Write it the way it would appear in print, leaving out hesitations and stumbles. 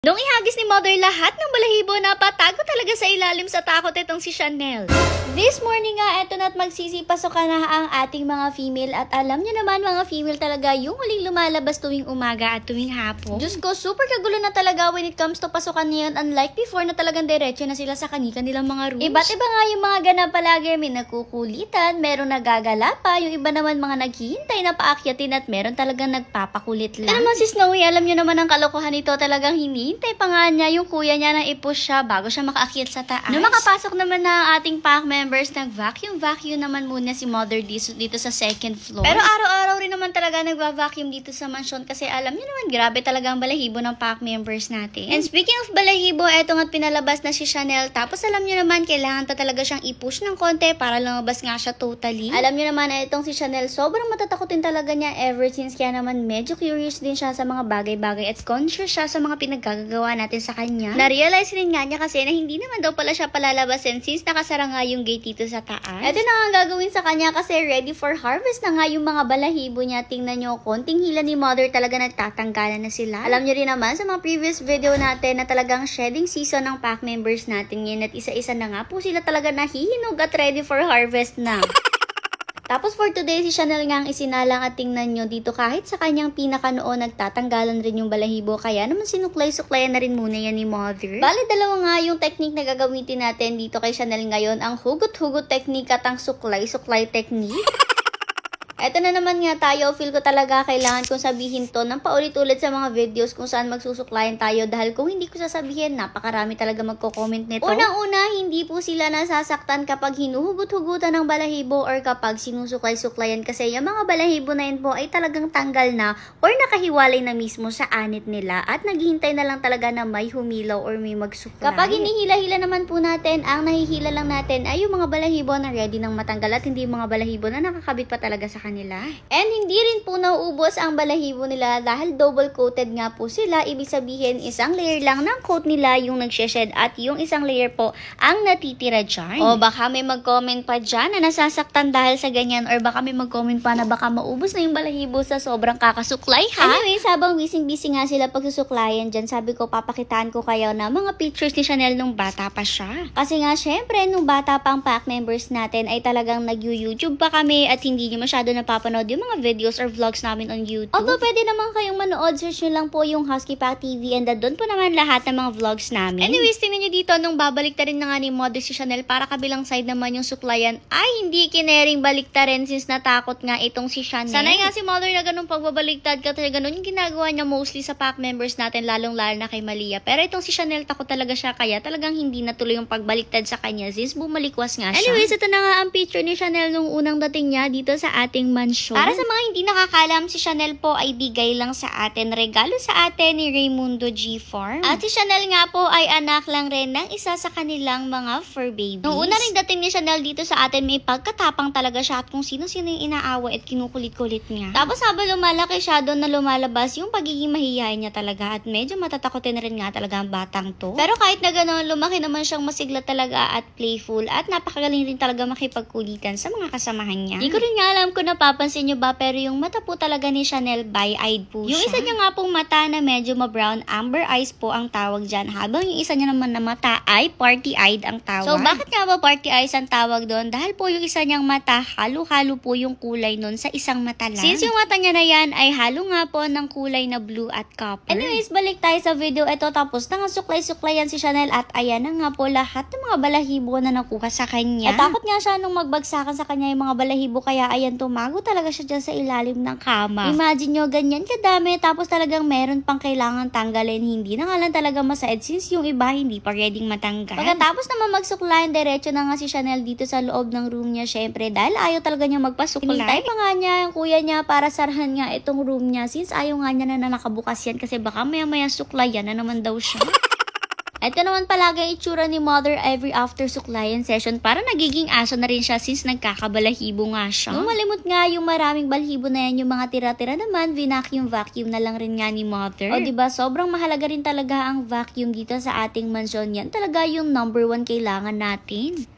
Nung ihagis ni Mother lahat ng balahibo, napatago talaga sa ilalim sa takot itong si Chanel. This morning nga, eto na't magsisipasokan na ang ating mga female at alam nyo naman mga female talaga yung huling lumalabas tuwing umaga at tuwing hapon. Diyos ko, super kagulo na talaga when it comes to pasukan ngayon, unlike before na talagang diretso na sila sa kanilang mga rooms. Iba't iba nga yung mga ganap palagi, may nakukulitan, meron nagagala pa, yung iba naman mga naghihintay na paakyatin at meron talagang nagpapakulit lang. Ano naman si Snowy, alam nyo naman ang kalokohan nito, talagang hinihintay pa nga niya yung kuya niya na i-push siya bago siya makaakyat sa taas. Nung makapasok naman na ang ating pack members, nag-vacuum naman muna si Mother dito sa second floor. Pero araw-araw rin naman talaga nagva-vacuum dito sa mansion kasi alam niyo naman grabe talaga ang balahibo ng pack members natin. And speaking of balahibo, eto nga't pinalabas na si Chanel. Tapos alam niyo naman kailangan talaga siyang i-push ng konti para lumabas nga siya totally. Alam niyo naman na itong si Chanel sobrang matatakotin talaga niya ever since, kaya naman medyo curious din siya sa mga bagay-bagay at conscious siya sa mga pinagkagagawa natin sa kanya. Na-realize rin nga niya kasi na hindi naman daw pala siya palalabasin since nakasara nga yung gate dito sa taas. Ito na nga gagawin sa kanya kasi ready for harvest na nga yung mga balahibo niya. Tingnan nyo, konting hila ni Mother talaga nagtatanggalan na sila. Alam nyo rin naman sa mga previous video natin na talagang shedding season ng pack members natin ngayon at isa-isa na nga po sila talaga nahihinog at ready for harvest na. Tapos for today, si Chanel nga ang isinalang at tingnan nyo dito kahit sa kanyang pinaka-noon nagtatanggalan rin yung balahibo, kaya naman sinuklay-suklayan na rin muna yan ni Mother. Bale, dalawa nga yung technique na gagamitin natin dito kay Chanel ngayon, ang hugot-hugot technique at ang suklay-suklay technique. Eto na naman nga tayo, feel ko talaga kailangan kong sabihin to ng paulit-ulit sa mga videos kung saan magsusuklayan tayo dahil kung hindi ko sasabihin, napakarami talaga magko-comment nito. Unang-una, hindi po sila nasasaktan kapag hinuhugot-hugutan ng balahibo or kapag sinusuklay-suklayan kasi yung mga balahibo na yun po ay talagang tanggal na or nakahiwalay na mismo sa anit nila at naghihintay na lang talaga na may humilaw or may magsuklay. Kapag hinihila-hila naman po natin, ang nahihila lang natin ay yung mga balahibo na ready ng matanggal at hindi yung mga balahibo na nakakabit pa talaga sa nila. And hindi rin po nauubos ang balahibo nila dahil double coated nga po sila. Ibig sabihin, isang layer lang ng coat nila yung nagshe-shed at yung isang layer po ang natitira dyan. O baka may mag-comment pa dyan na nasasaktan dahil sa ganyan, or baka may mag-comment pa na baka maubos na yung balahibo sa sobrang kakasuklay, ha? Anyways, habang busy-busy nga sila pagsusuklayan dyan, sabi ko papakitaan ko kayo na mga pictures ni Chanel nung bata pa siya. Kasi nga syempre, nung bata pa ang pack members natin ay talagang nag-YouTube pa kami at hindi nyo masyado napapanood yung mga videos or vlogs namin on YouTube. Although pwede naman kayong manood, search nyo lang po yung Husky Pack TV and doon po naman lahat ng mga vlogs namin. Anyways, tingnan nyo dito, nung babalik ta rin na nga ni Mother si Chanel para kabilang side naman yung suklayan, ay hindi kinering baliktarin since natakot nga itong si Chanel. Sanay nga si Mother na ganun pagbabaliktad kasi ganun yung ginagawa niya mostly sa pack members natin, lalong-lalo na kay Malia. Pero itong si Chanel takot talaga siya kaya talagang hindi natuloy yung pagbaliktad sa kanya since bumalikwas nga siya. Anyways, ito na nga ang picture ni Chanel nung unang dating niya dito sa ating mansion. Para sa mga hindi nakakalam, si Chanel po ay bigay lang sa atin, regalo sa atin ni Raymundo G Farm. At si Chanel nga po ay anak lang rin ng isa sa kanilang mga fur babies. Noong una rin dating ni Chanel dito sa atin, may pagkatapang talaga siya at kung sino-sino yung inaawa at kinukulit-kulit niya. Tapos habang lumalaki siya, doon na lumalabas yung pagiging mahihayin niya talaga at medyo matatakotin rin nga talaga ang batang to. Pero kahit na gano'n, lumaki naman siyang masigla talaga at playful at napakagaling rin talaga makipagkulitan sa mga kasamahan niya. Di ko rin nga alam kung napapansin niyo ba, pero yung mata po talaga ni Chanel bi-eyed po siya. Yung isa niya nga pong mata na medyo ma-brown, amber eyes po ang tawag dyan, habang yung isa niya naman na mata ay party-eyed ang tawag. So bakit nga ba party eyes ang tawag doon? Dahil po yung isa niyang mata, halo-halo po yung kulay nun sa isang mata lang. Since yung mata niya na yan ay halo nga po ng kulay na blue at copper. Anyways, balik tayo sa video. Ito tapos na nga suklay-suklayan si Chanel at ayan na nga po lahat ng mga balahibo na nakuha sa kanya. At takot nga siya nung magbagsakan sa kanya yung mga balahibo, kaya ayan, tumago talaga siya dyan sa ilalim ng kama. Imagine nyo, ganyan kadami, tapos talagang meron pang kailangan tanggalin. Hindi na nga lang talaga masaid since yung iba hindi pa ready matanggal. Pagkatapos naman magsuklayan, diretso na nga si Chanel dito sa loob ng room niya, syempre dahil ayaw talaga niya magpasuklay. Hinintay pa nga niya yung kuya niya para sarahan nga itong room niya since ayaw nga niya na nakabukas yan kasi baka maya-maya suklayan na naman daw siya. Ito naman palagi ang itsura ni Mother every after suklayan session, para nagiging aso na rin siya since nagkakabalahibo nga siya. Nung malimot nga yung maraming balahibo na yan, yung mga tira-tira naman, vacuum na lang rin nga ni Mother. O diba, sobrang mahalaga rin talaga ang vacuum dito sa ating mansion. Yan talaga yung #1 kailangan natin.